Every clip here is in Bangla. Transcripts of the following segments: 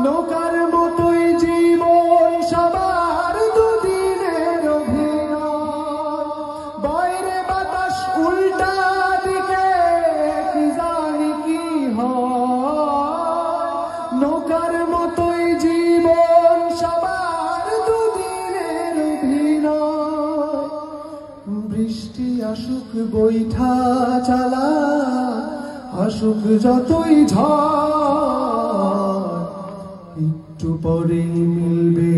নৌকার মতোই জীবন সবার দুদিনের অভিনয়। বাইরে বাতাস উল্টা দিকে কি জানি কি হয়। নৌকার মতোই জীবন সবার দুদিনের অভিনয়। বৃষ্টি আসুক বৈঠা চালা, আসুক যতই ঝড়, একটু পরে মিলবে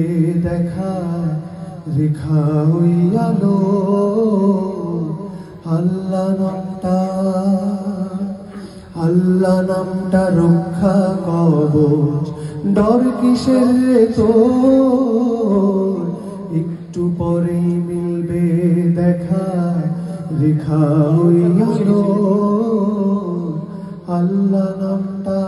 দেখা রেখা ওই আলো। আল্লাহ নামটা, আল্লাহ নামটা রক্ষা কবচ, ডর কিসের রে তোর। একটু পরে মিলবে দেখা রেখা ওই আলো। আল্লাহ নামটা